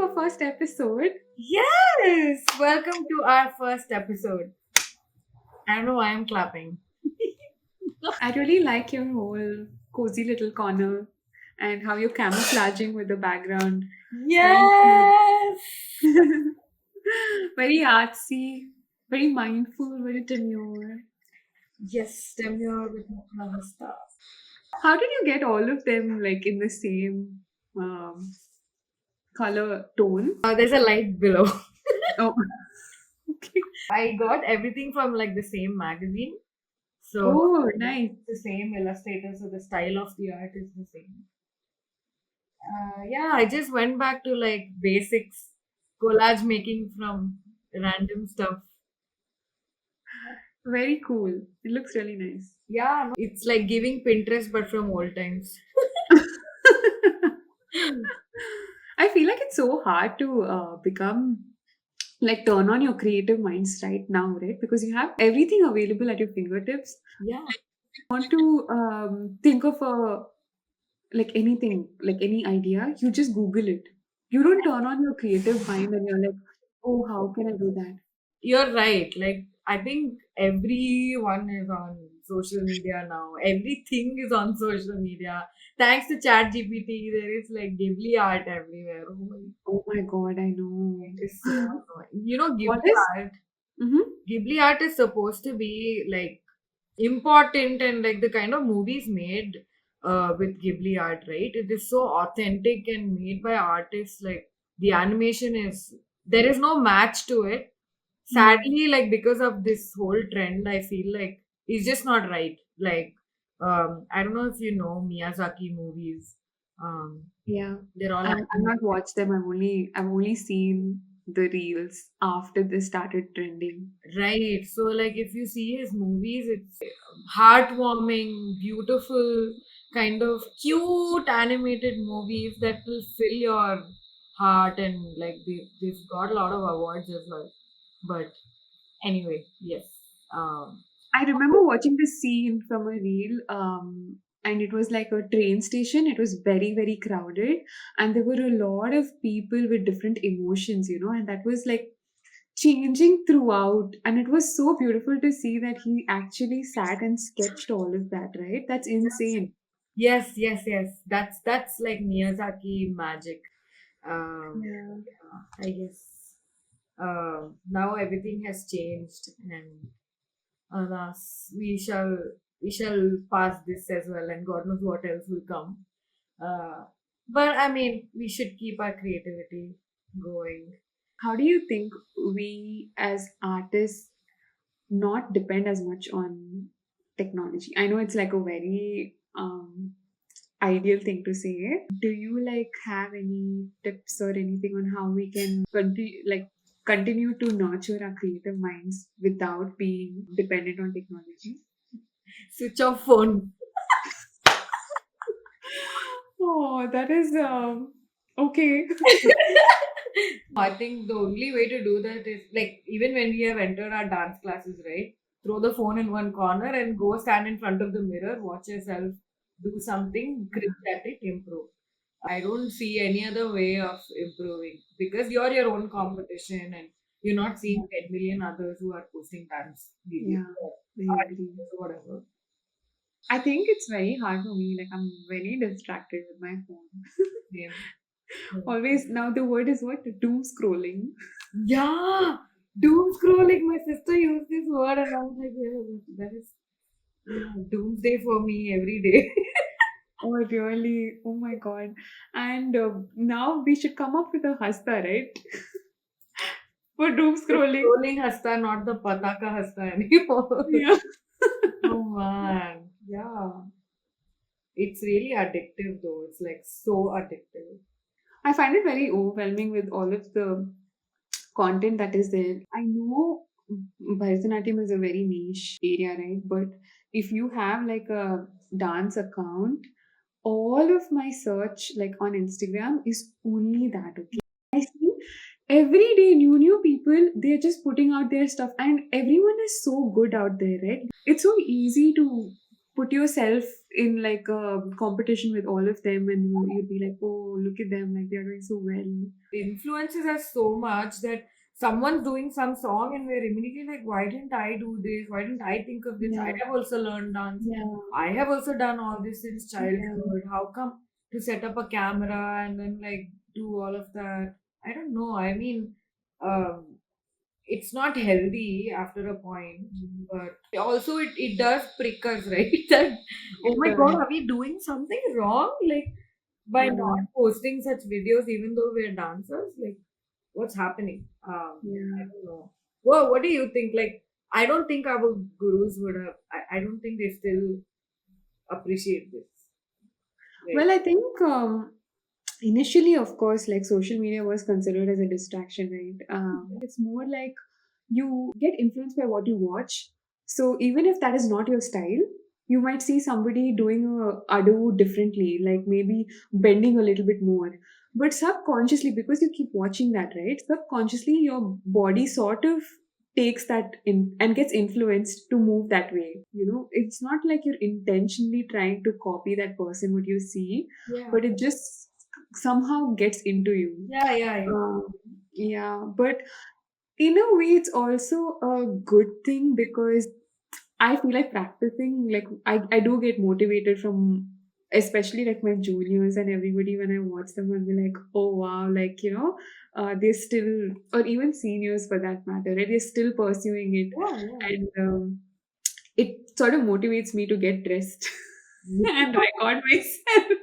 our first episode. Yes, welcome to our first episode. I don't know why I'm clapping. I really like your whole cozy little corner and how you're camouflaging with the background. Very Yes, cute. Very artsy, very mindful, very demure. yes, Demure with Namaste. How did you get all of them like in the same color tone? There's a light below. Oh, okay. I got everything from like the same magazine, so Oh, nice. the same illustrator, so the style of the art is the same. Yeah, I just went back to like basics, collage making from random stuff. Very cool. It looks really nice. Yeah, no, it's like giving Pinterest but from old times. I feel like it's so hard to become like turn on your creative minds right now, right? Because you have everything available at your fingertips. Yeah. Want to think of a like anything, like any idea, you just Google it. You don't turn on your creative mind and you're like, oh, how can I do that? You're right. Like, I think everyone is on social media now. Everything is on social media. Thanks to ChatGPT, there is like Ghibli art everywhere. Oh my, Oh my god, I know. it is so annoying. You know, What is? art. Mm-hmm. Ghibli art is supposed to be like important and like the kind of movies made with Ghibli art, right? It is so authentic and made by artists. Like the animation is there is no match to it. Sadly, like because of this whole trend, I feel like it's just not right. Like I don't know if you know Miyazaki movies. Yeah, They're all I've not animated. watched them. I've only seen the reels after they started trending. Right. So, like, if you see his movies, it's heartwarming, beautiful, kind of cute animated movies that will fill your heart, and like they've got a lot of awards as well. But anyway, yes. Um, I remember watching this scene from a reel, and it was like a train station. It was very, very crowded, and there were a lot of people with different emotions, and that was like changing throughout. And it was so beautiful to see that he actually sat and sketched all of that, right? That's insane. yes, yes, yes. That's like Miyazaki magic. Yeah. I guess now everything has changed, and alas, we shall pass this as well, and God knows what else will come. Uh, but I mean, we should keep our creativity going. How do you think we as artists not depend as much on technology? I know it's like a very ideal thing to say. Do you like have any tips or anything on how we can continue to nurture our creative minds without being dependent on technology? Switch off phone. Oh, that is okay. I think the only way to do that is like even when we have entered our dance classes, right? Throw the phone in one corner and go stand in front of the mirror, watch yourself do something, grit at it, improve. I don't see any other way of improving because you're your own competition and you're not seeing 10 million others who are posting dance videos Yeah, or I art agree. videos or whatever. I think it's very hard for me. Like I'm very distracted with my phone. Same. Always now the word is what? Doom scrolling. Yeah, doom scrolling. My sister used this word, and I was like, yeah, that is doomsday for me every day. Oh, really? Oh my God. And now we should come up with a hasta, right? For doom The scrolling. scrolling hasta, not the pataka hasta anymore. Yeah. Oh man, yeah, it's really addictive though. It's like so addictive. I find it very overwhelming with all of the content that is there. I know Bharatanatyam is a very niche area, right? But if you have like a dance account, all of my search like on Instagram is only that, okay? I see every day new people, they're just putting out their stuff and everyone is so good out there, right? It's so easy to put yourself in like a competition with all of them, and you'd be like, oh, look at them, like they're doing so well. Influences us so much that someone's doing some song and we're immediately like, why didn't I do this? Why didn't I think of this? I Yeah, have also learned dance. yeah, I have also done all this since yeah, childhood. How come to set up a camera and then like do all of that? I don't know. I mean, um, it's not healthy after a point, but also it does prick us, right? That oh it my does. god, are we doing something wrong? Like by Yeah, not posting such videos, even though we're dancers, like what's happening? I yeah. don't know. Well, what do you think? Like, I don't think our gurus would have. I don't think they still appreciate this. Like, Well, I think initially, of course, like social media was considered as a distraction, right? It's more like you get influenced by what you watch. So even if that is not your style, you might see somebody doing a ado differently, like maybe bending a little bit more. But subconsciously, because you keep watching that, right? Subconsciously, your body sort of takes that in and gets influenced to move that way. It's not like you're intentionally trying to copy that person what you see, yeah, but it just somehow gets into you. yeah, yeah, yeah. Yeah, but in a way, it's also a good thing because I feel like practicing, like, I do get motivated from, especially like my juniors and everybody when I watch them, I'll be like, oh wow, like, they're still, or even seniors for that matter, right? They're still pursuing it. Yeah, yeah. And it sort of motivates me to get dressed and record myself.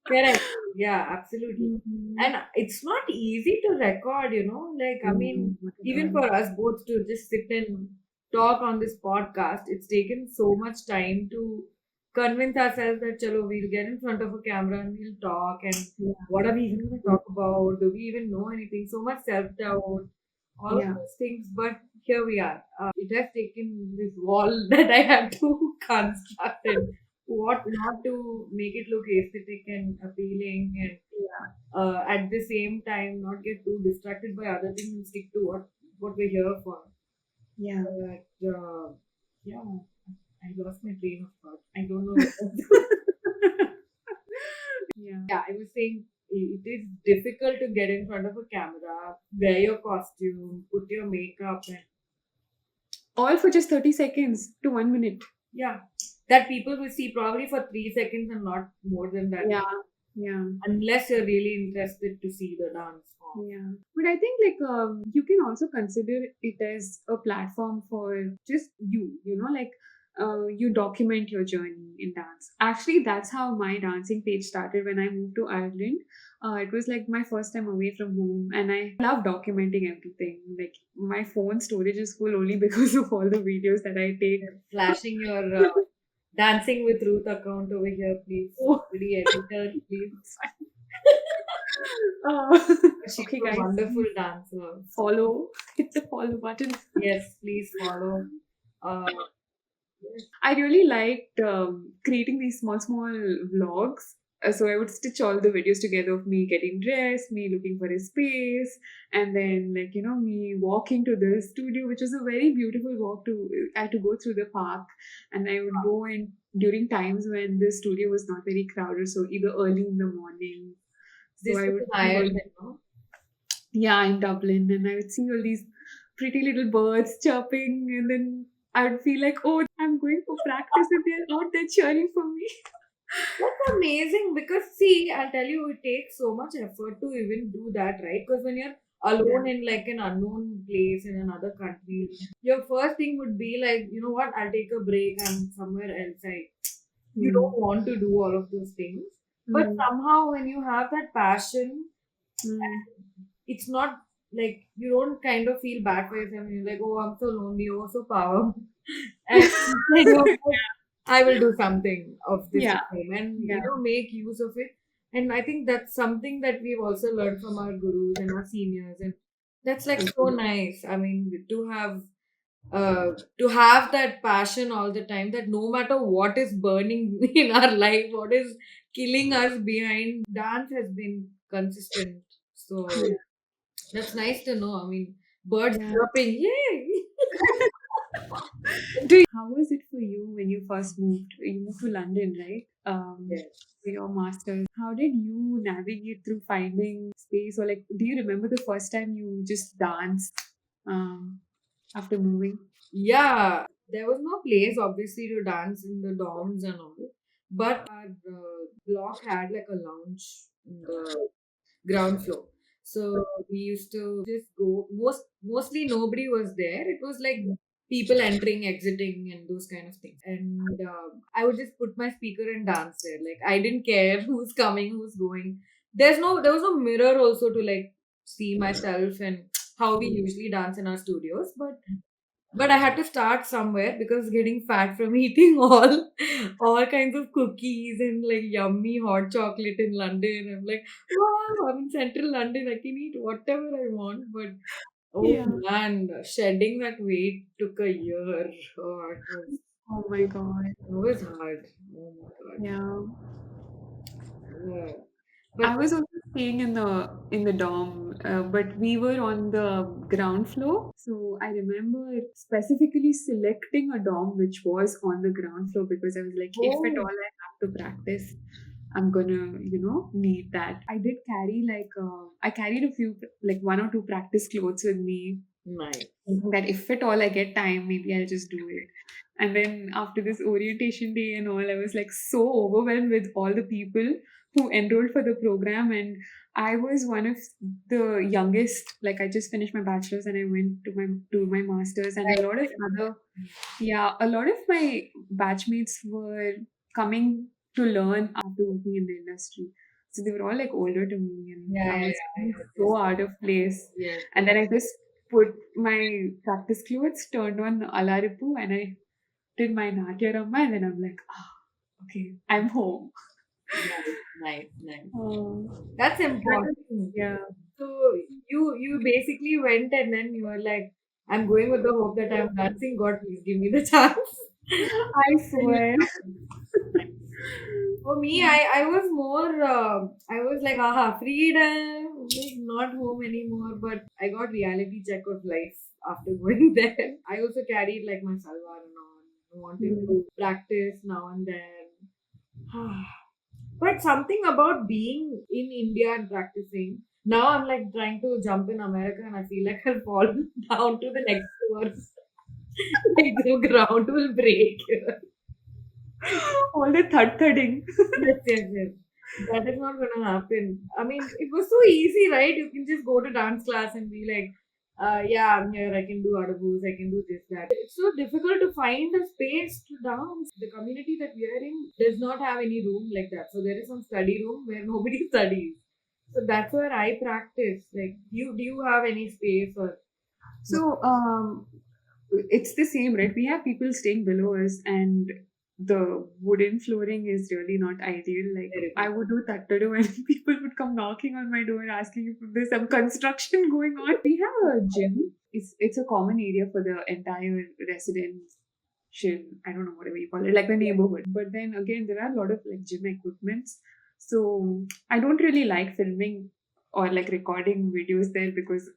Correct. Yeah, absolutely. Mhm. And it's not easy to record, like, I No, mean, not at even all. for us both to just sit and talk on this podcast, it's taken so much time to convince ourselves that, chalo, we'll get in front of a camera and we'll talk. And Yeah. what are we even going to talk about? Do we even know anything? So much self doubt, all of Yeah. those things. But here we are. It has taken this wall that I had to construct and what not to make it look aesthetic and appealing and Yeah. at the same time not get too distracted by other things and stick to what we're here for. Yeah. But yeah, I lost my train of thought. I don't know where. Yeah. Yeah, I was saying it is difficult to get in front of a camera, wear your costume, put your makeup, and All for just 30 seconds to 1 minute. yeah, that people will see probably for 3 seconds and not more than that, Yeah. Yeah. unless you're really interested to see the dance form. Yeah. But I think like you can also consider it as a platform for just like you document your journey in dance. Actually, that's how my dancing page started when I moved to Ireland. It was like my first time away from home, and I love documenting everything. Like my phone storage is full only because of all the videos that I take. Flashing your Dancing with Ruth account over here, please. Oh, Somebody editor, please. uh, She's okay, a guys, wonderful please dancer. follow. Hit the follow button. Yes, please follow. Uh, yes. I really liked creating these small vlogs. So I would stitch all the videos together of me getting dressed, me looking for a space, and then like me walking to the studio, which was a very beautiful walk to. I had to go through the park, and I would go in during times when the studio was not very crowded. So either early in the morning. So This I was would in see all, Ireland, no? yeah, in Dublin, and I would see all these pretty little birds chirping, and then I would feel like, oh, I'm going for practice, and they're out there cheering for me. That's amazing because see, I'll tell you, it takes so much effort to even do that, right? Because when you're Yeah, alone in like an unknown place in another country, your first thing would be like, you know what, I'll take a break, I'm somewhere else. You mm, don't want to do all of those things. But mm, somehow when you have that passion, mm. it's not like you don't kind of feel bad for yourself and you're like, oh, I'm so lonely, oh, so power. And instead you're like, I will do something of this Yeah, time and yeah, make use of it. And I think that's something that we've also learned from our gurus and our seniors. And that's like so mhm. nice. I mean, to have that passion all the time that no matter what is burning in our life, what is killing us behind, dance has been consistent. So Yeah, that's nice to know. I mean, birds yeah. chirping, yay! How was it for you when you first moved? You moved to London, right? Yes. For your master's. How did you navigate through finding space, or like, do you remember the first time you just danced after moving? Yeah, there was no place obviously to dance in the dorms and all, but our block had like a lounge in the ground floor. So we used to just go. Mostly nobody was there. It was like people entering, exiting, and those kind of things. And I would just put my speaker and dance there. Like I didn't care who's coming, who's going. There was no mirror also to like see myself and how we usually dance in our studios. But I had to start somewhere because getting fat from eating all kinds of cookies and like yummy hot chocolate in London. I'm like, wow, I'm in central London. I can eat whatever I want. But oh Yeah. man, shedding that weight took a year. Oh, Oh my God. it was hard. Oh my god. Yeah. Yeah. But I was also staying in the dorm, but we were on the ground floor. So I remember specifically selecting a dorm which was on the ground floor because I was like, if at oh, all I have to practice, I'm gonna, need that. I did carry I carried a few, like one or two practice clothes with me, nice. thinking that if at all I get time, maybe I'll just do it. And then after this orientation day and all, I was like so overwhelmed with all the people who enrolled for the program. And I was one of the youngest. Like I just finished my bachelor's and I went to my master's, and a lot of other, yeah, a lot of my batchmates were coming to learn after working in the industry. So they were all like older to me, and Yeah, I yeah, was yeah. feeling I so noticed. out of place. Yes, And yes. then I just put my practice clothes, turned on Alaripu, and I did my Natya Rama, and then I'm like, okay, I'm home. Nice, nice, nice. Oh, That's that was, important. yeah, So you basically went and then you were like, I'm going with the hope that I'm dancing. God, please give me the chance. I Then you swear. started. Nice. For me, I was more I was like, aha, freedom, like not home anymore. But I got reality check of life after going there. I also carried like my salwar and all. I wanted Hmm. to practice now and then. But something about being in India and practicing. Now I'm like trying to jump in America and I feel like I'll fall down to the next floor. Like the ground will break. All the thud-thudding. Yes, yes, yes. That is not gonna happen. I mean, it was so easy, right? You can just go to dance class and be like, yeah, I'm here, I can do adabus, I can do this, that. It's so difficult to find a space to dance. The community that we are in does not have any room like that. So there is some study room where nobody studies. So that's where I practice. Like, do you have any space or So, it's the same, right? We have people staying below us, and the wooden flooring is really not ideal. Like, I would do tattoo, and people would come knocking on my door asking if there's some construction going on. We have a gym. It's a common area for the entire residential, I don't know, whatever you call it, like the neighborhood. But then again, there are a lot of like gym equipments. So I don't really like filming or like recording videos there because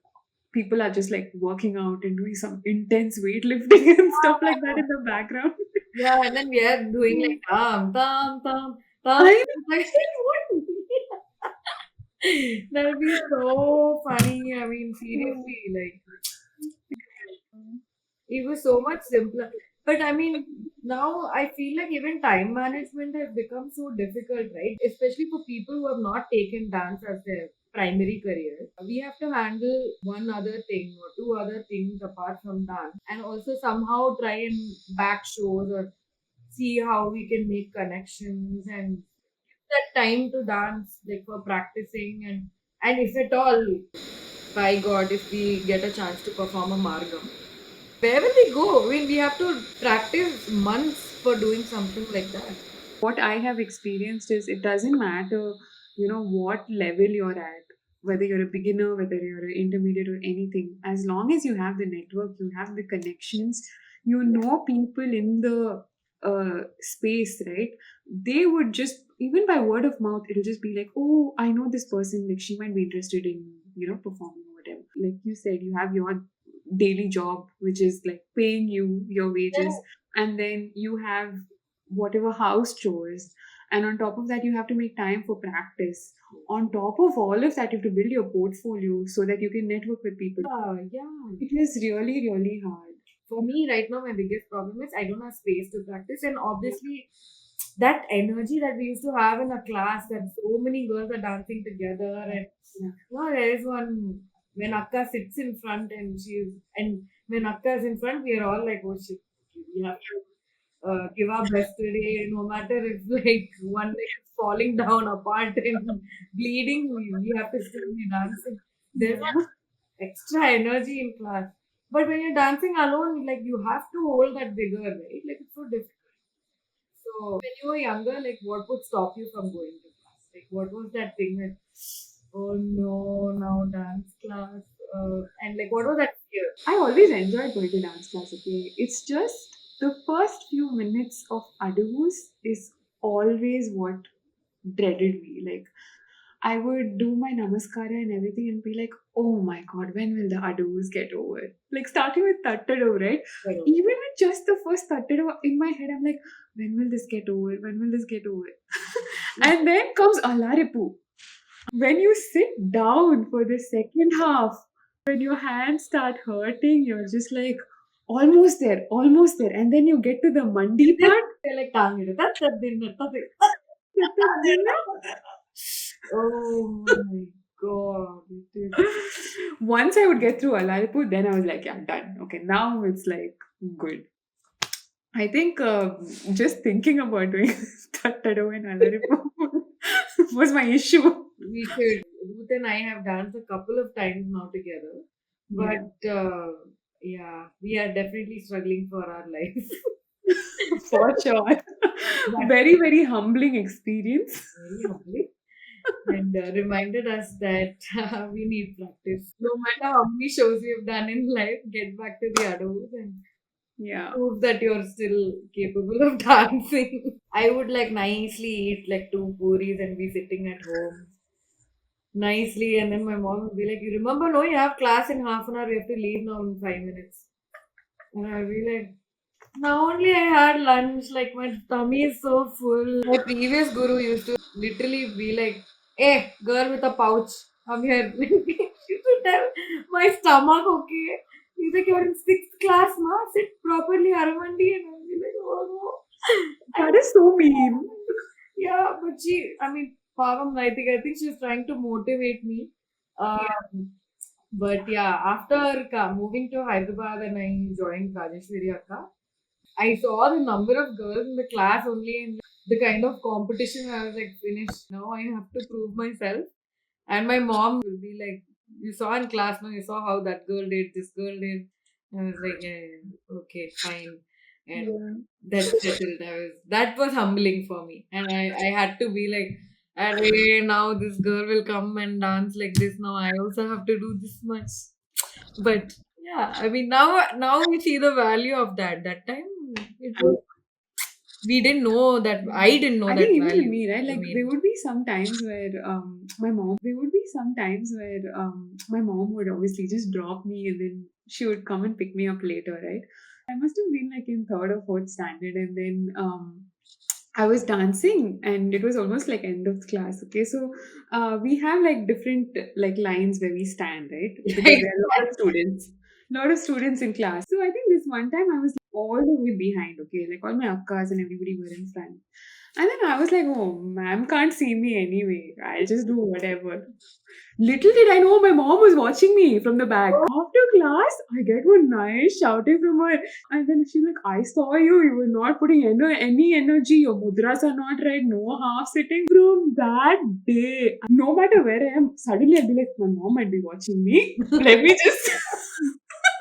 people are just like working out and doing some intense weightlifting and stuff like that in the background. yeah, and then we are doing like tam tam tam. I Like, what? That would be so funny. I mean, know. seriously, like it was so much simpler. But I mean, now I feel like even time management has become so difficult, right? Especially for people who have not taken dance as their primary career. We have to handle one other thing or two other things apart from dance and also somehow try and back shows or see how we can make connections and that time to dance like for practicing and if at all by god if we get a chance to perform a margam where will we go? I mean, we have to practice months for doing something like that. What I have experienced is it doesn't matter, what level you're at, whether you're a beginner, whether you're an intermediate or anything, as long as you have the network, you have the connections, people in the space, right? They would just, even by word of mouth, it'll just be like, oh, I know this person, like she might be interested in, performing or whatever. Like you said, you have your daily job, which is like paying you your Yeah. wages, and then you have whatever house chores, and on top of that, you have to make time for practice. On top of all of that, you have to build your portfolio so that you can network with people. Yeah. It is really, really hard. For me, right now, my biggest problem is I don't have space to practice, and obviously, that energy that we used to have in a class, that so many girls are dancing together, and Yeah. there is one when Akka sits in front, and when Akka is in front, we are all like, oh shit, we have to give our best today, no matter if like one leg is falling down apart and bleeding, we have to still be dancing. There's Yeah. extra energy in class. But when you're dancing alone, like you have to hold that vigor, right? Like it's so difficult. So when you were younger, like what would stop you from going to class? Like what was that thing that, oh no, now dance class? And like what was that fear? I always enjoyed going to dance class, okay? It's just the first few minutes of Adus is always what dreaded me. Like, I would do my namaskara and everything and be like, oh my god, when will the Adus get over? Like, starting with Tattadu, right? Like, Even with just the first Tattadu in my head, I'm like, when will this get over? When will this get over? And then comes Alaripu. When you sit down for the second half, when your hands start hurting, you're just like, almost there. And then you get to the Mandi part. they're like, that's the dinner. Oh my god. It is. Once I would get through Alaripur, then I was like, yeah, done. Okay, now it's like good. I think just thinking about doing Tattado and Alaripur was my issue. We should. Ruth and I have danced a couple of times now together, Yeah. but yeah, we are definitely struggling for our life. For sure. Very, very humbling experience. Very humbling. And reminded us that we need practice. No matter how many shows we have done in life, get back to the adults and Yeah. prove that you're still capable of dancing. I would like nicely eat like two puris and be sitting at home nicely, and then my mom would be like, "You remember? No, you have class in half an hour. We have to leave now in 5 minutes." And I'd be like, "Now only I had lunch. Like my tummy is so full." My previous guru used to literally be like, "Hey, girl with a pouch, come here." She used to tell my stomach, okay. He's like, "You're in sixth class, ma. Sit properly, Aramandi." And I'll be like, "Oh no." That is so mean. Yeah, but I mean, Pavam, I think she's trying to motivate me. Um, but yeah, after moving to Hyderabad and I joined Rajeshwari Akka, I saw the number of girls in the class only and the kind of competition. I was like, finished. Now I have to prove myself. And my mom will be like, you saw in class, no, you saw how that girl did, this girl did. I was like, yeah, yeah, okay, fine. And Yeah. that's settled. That was humbling for me. And I had to be like, "Arey, now this girl will come and dance like this. Now I also have to do this much." But yeah, I mean now we see the value of that. That time it was we didn't know that I didn't know I that think even with value. me, right? I Like mean, there would be some times where my mom would obviously just drop me and then she would come and pick me up later, right? I must have been like in third or fourth standard, and then I was dancing, and it was almost like end of class. Okay, so we have like different like lines where we stand, right? Because there are a lot of students in class. So I think this one time I was all the way behind. Okay, like all my akkas and everybody were in front, and then I was like, "Oh, ma'am can't see me anyway. I'll just do whatever." Little did I know my mom was watching me from the back. After class, I get one nice shouting from her. And then she's like, I saw you. You were not putting any energy. Your mudras are not right. No half sitting. From that day, no matter where I am, suddenly I'll be like, my mom might be watching me. Let me just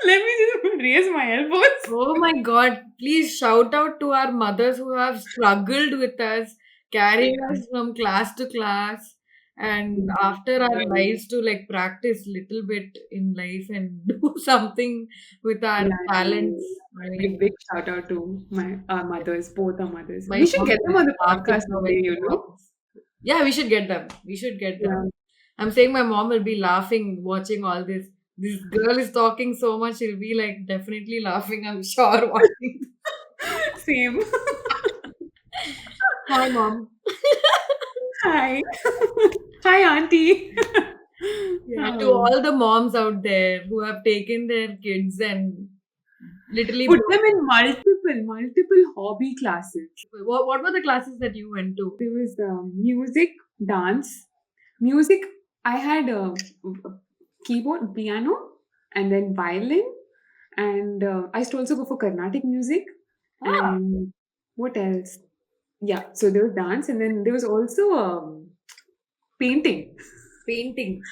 let me just raise my elbows. oh my God, please shout out to our mothers who have struggled with us, carrying us from class to class, and after our lives to like practice little bit in life and do something with our Yeah, talents. I big, mean, big shout out to my our mothers, both our mothers. my We should mom get them is on the laughing podcast now one when day, she you know? watches. Yeah, we should get them. We should get them. Yeah. I'm saying my mom will be laughing watching all this. this girl is talking so much, she'll be like definitely laughing, I'm sure, watching. Same. Hi, mom. Hi. Hi, auntie. Yeah, to Oh. all the moms out there who have taken their kids and literally Put them in multiple hobby classes. what were the classes that you went to? There was music, dance, music. I had keyboard, piano, and then violin. And I used to also go for Carnatic music. Ah, And what else? Yeah, so there was dance, and then there was also painting. painting.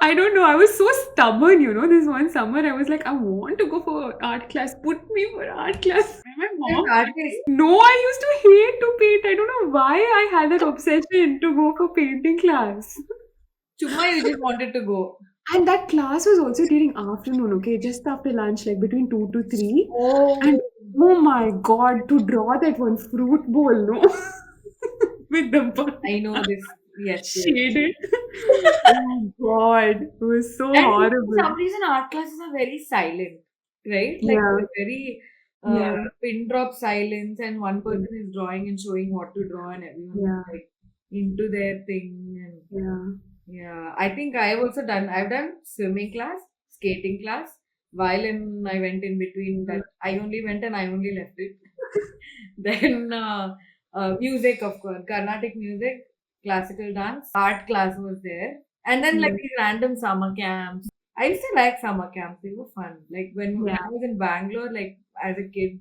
I don't know. I was so stubborn, you know. This one summer, I was like, I want to go for art class. Put me for art class. And my You're mom, an artist. no, I used to hate to paint. I don't know why I had that obsession to go for painting class. Chumma, you just wanted to go. And that class was also during afternoon, okay, just after lunch, like between 2 to 3. And Oh, oh my god, to draw that one fruit bowl, no? With the I bun know this. Yes, yes. shaded. Oh god, it was so And for horrible. some reason, art classes are very silent, right? Like Yeah, they're very yeah, pin drop silence, and one yeah, person is drawing and showing what to draw, and everyone is yeah, like into their thing. And yeah. yeah, I think I've done swimming class, skating class. Violin, I went in between that. I only went and I only left it. Then music, of course, Carnatic music, classical dance, art class was there, and then like Yeah, these random summer camps. I used to like summer camps; they were fun. Like when yeah. I was in Bangalore, like as a kid,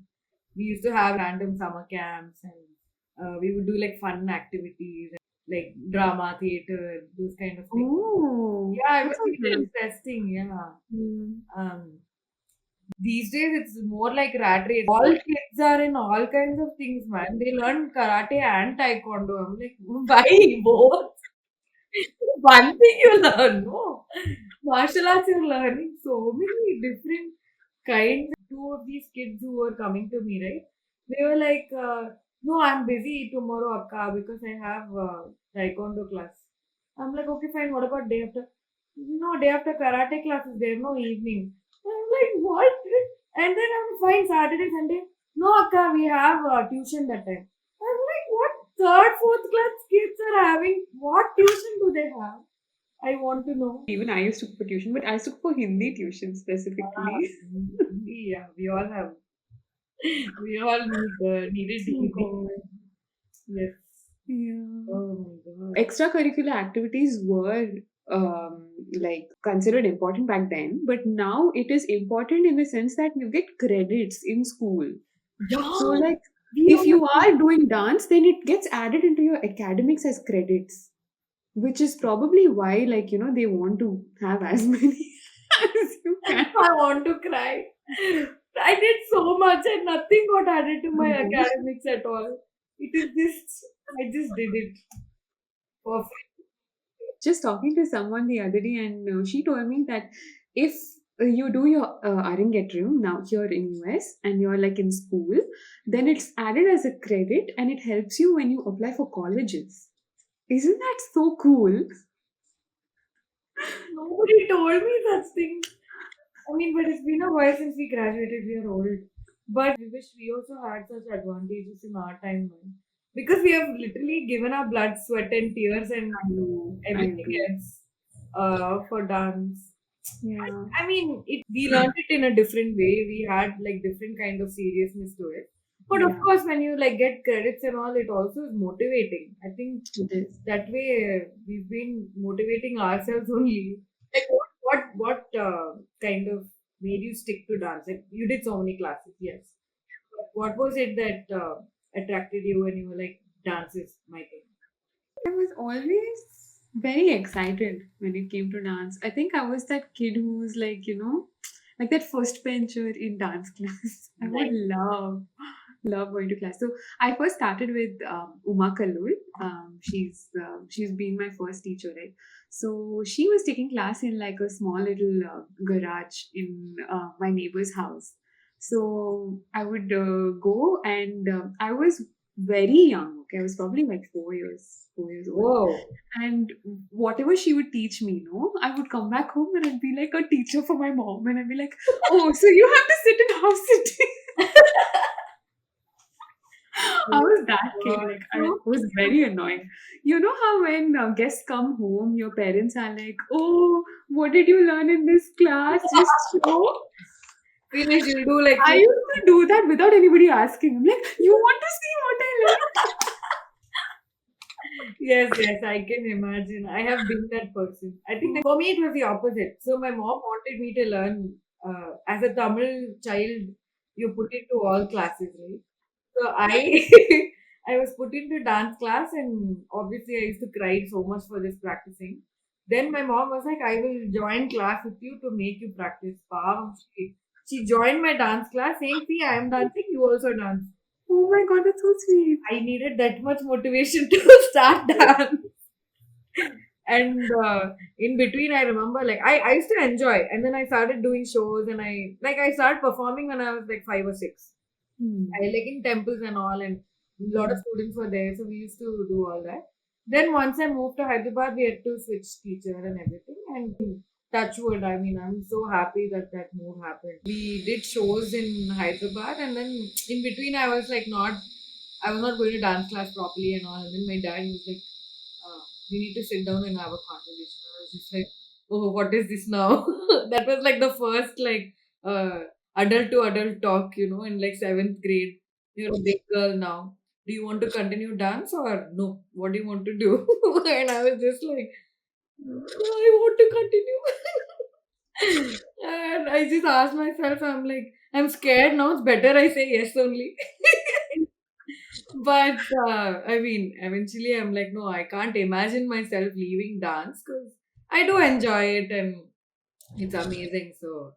we used to have random summer camps, and we would do like fun activities, like drama, theater, those kind of things. Oh, Yeah, it that was sounds really nice. interesting. Yeah. Mm. Um, these days it's more like rat race. All kids are in all kinds of things, man. They learn karate and taekwondo. I'm like, why both? One thing you learn, no? Martial arts, you're learning so many different kinds. Two of these kids who were coming to me, right? They were like, no, I'm busy tomorrow, Akka, because I have taekwondo class. I'm like, okay, fine. What about day after? No, day after karate classes. There's no evening. I'm like, what? And then I'm fine. Saturday, Sunday. No, Akka, we have tuition that time. I'm like, what? Third, fourth class kids are having what tuition do they have? I want to know. Even I used to go for tuition, but I used to go for Hindi tuition Ah, specifically. yeah, we all have. We all needed Oh Hindi. god. Yes. Yeah. Oh my god. Extracurricular activities were like considered important back then, but now it is important in the sense that you get credits in school. So, Yeah, like, we if you also. are doing dance, then it gets added into your academics as credits, which is probably why, like, you know, they want to have as many as you can. I want to cry. I did so much and nothing got added to my Mhm. academics at all. It is just, I just did it. Perfect. Just talking to someone the other day, and she told me that if you do your Arangetram now here in US and you're like in school, then it's added as a credit and it helps you when you apply for colleges. Isn't that so cool? Nobody told me such things. I mean, but it's been a while since we graduated. We are old. But I wish we also had such advantages in our time, man. Because we have literally given our blood, sweat, and tears and I know, I everything agree. else for dance. Yeah. I mean, we learned it in a different way. We had like different kind of seriousness to it. But of Yeah, course, when you like get credits and all, it also is motivating. I think it is. that way we've been motivating ourselves only. Like what kind of made you stick to dance? Like you did so many classes, yes. But what was it that attracted you when you were like, dance is my thing? I was always very excited when it came to dance. I think I was that kid who was like, you know, like that first bencher in dance class. I would Nice. love going to class. So I first started with Uma Kallul. She's been my first teacher, right? So she was taking class in like a small little garage in my neighbor's house. So I would go, and I was very young. Okay, I was probably like 4 years old. Whoa. And whatever she would teach me, I would come back home and I'd be like a teacher for my mom, and I'd be like, "Oh, so you have to sit in house sitting." I was that kid. God, Like I so was very annoying. You know how when guests come home, your parents are like, "Oh, what did you learn in this class? Just show." finish, you'll do like I used to do that without anybody asking. I'm like, "You want to see what I learned?" yes, yes, I can imagine. I have been that person. I think for me it was the opposite. So my mom wanted me to learn as a Tamil child, you put into all classes, right? So I I was put into dance class and obviously I used to cry so much for just practicing. Then my mom was like, I will join class with you to make you practice. Wow. She joined my dance class saying, see, I am dancing, you also dance. Oh my god, that's so sweet. I needed that much motivation to start dance. And in between, I remember like I used to enjoy, and then I started doing shows, and I started performing when I was like 5 or 6. Hmm. I like in temples and all, and a lot of Hmm. students were there, so we used to do all that. Then once I moved to Hyderabad, we had to switch teacher and everything. And touch wood, I mean, I'm so happy that that move happened. We did shows in Hyderabad, and then in between, I was not going to dance class properly and all. And then my dad was like, "We need to sit down and have a conversation." I was just like, "Oh, what is this now?" That was like the first like adult to adult talk, in like seventh grade. You're a big girl now. Do you want to continue dance or no? What do you want to do? And I was just like, I want to continue. And I just asked myself, I'm like, I'm scared now. It's better I say yes only. But I mean, eventually I'm like, no, I can't imagine myself leaving dance because I do enjoy it and it's amazing. So,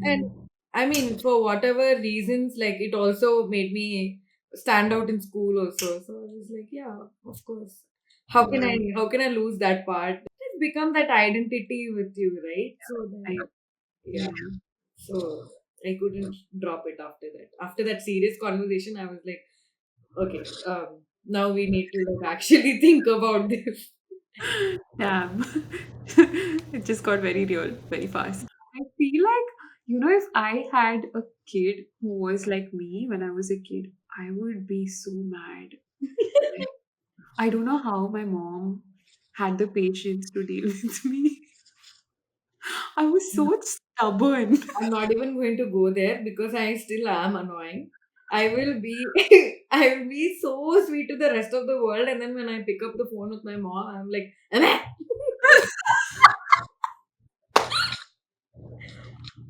and I mean, for whatever reasons, like it also made me stand out in school also. So I was like, yeah, of course. Yeah. How can I lose that part? It's become that identity with you, right? So then, I, yeah. yeah. So I couldn't drop it after that. After that serious conversation, I was like, okay, now we need to like actually think about this. Damn. It just got very real very fast. I feel like, if I had a kid who was like me when I was a kid, I would be so mad. Like, I don't know how my mom had the patience to deal with me. I was so stubborn. I'm not even going to go there because I still am annoying. I will be I will be so sweet to the rest of the world, and then when I pick up the phone with my mom, I'm like, "Meh."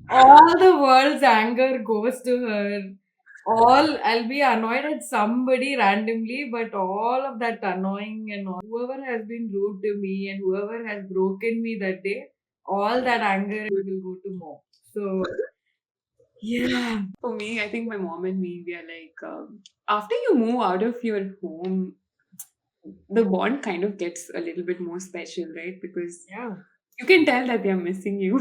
All the world's anger goes to her. All I'll be annoyed at somebody randomly, but all of that annoying and all, whoever has been rude to me and whoever has broken me that day, all that anger will go to mom. So yeah. For me, I think my mom and me, we are like, after you move out of your home, the bond kind of gets a little bit more special, right? Because Yeah. you can tell that they're missing you.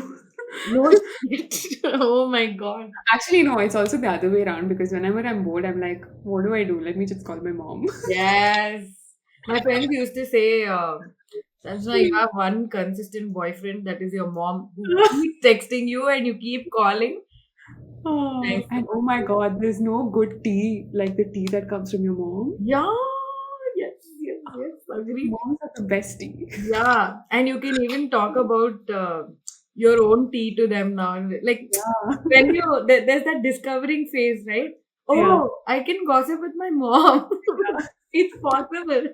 No shit. Oh my god. Actually, no, it's also the other way around because whenever I'm bored, I'm like, what do I do? Let me just call my mom. Yes. My friends used to say, Sanjana, you have one consistent boyfriend that is your mom who keeps texting you and you keep calling. Oh, Nice. and oh my god, there's no good tea like the tea that comes from your mom. Yeah. Yes, yes, yes. Agree. Moms are the best tea. Yeah. And you can even talk about your own tea to them now. Like Yeah. when there's that discovering phase, right? Yeah. Oh, I can gossip with my mom. It's possible.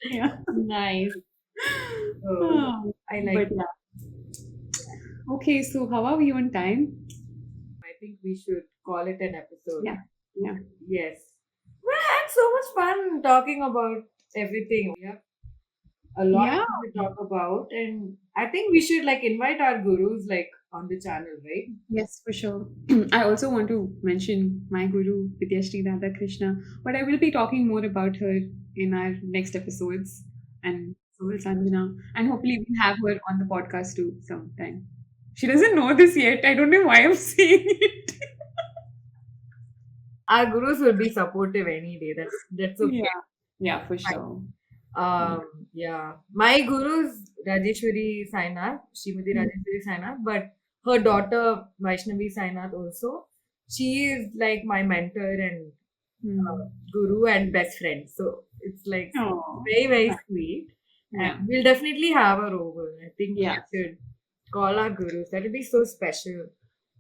Yeah. Nice. Oh, Oh, I like but yeah. Okay, so how are we on time? I think we should call it an episode. Yeah. Yeah. Yes. We had so much fun talking about everything. We have a lot Yeah. to talk about, and I think we should like invite our gurus like on the channel, right? Yes, for sure. I also want to mention my guru, Vidyashri Radha Krishna, but I will be talking more about her in our next episodes. And so will Sanjana. And hopefully we'll have her on the podcast too sometime. She doesn't know this yet. I don't know why I'm saying it. Our gurus will be supportive any day. That's okay. Yeah. Yeah, for sure. Yeah. Yeah. My guru is Rajeshwari Sainath, Srimati Mm. Rajeshwari Sainath, but her daughter Vaishnavi Sainath also. She is like my mentor and guru and best friend. So it's like Oh, very, very sweet. And yeah. we'll definitely have her over. I think we Yeah. should call our gurus. That would be so special.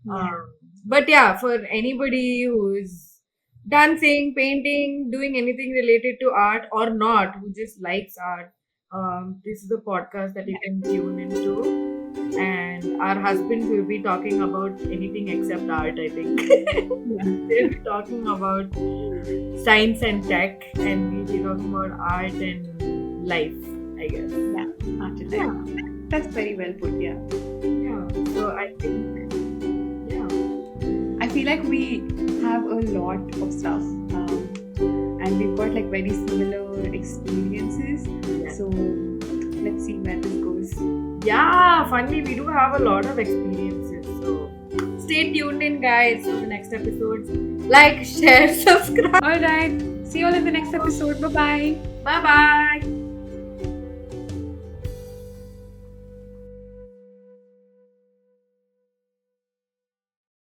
Yeah. Um, but yeah, for anybody who's dancing, painting, doing anything related to art or not, who just likes art, this is the podcast that you can tune into. And our husbands will be talking about anything except art, I think. Yeah. They'll be talking about science and tech, and we'll be talking about art and life, I guess. Yeah. After Yeah. that. That's very well put, yeah. Yeah. So I think, yeah. I feel like we have a lot of stuff, and we've got like very similar experiences. Yeah. So let's see where this goes. Yeah, funny, we do have a lot of experiences. So stay tuned in, guys, for the next episodes. Like, share, subscribe. All right. See you all in the next episode. Bye bye. Bye bye.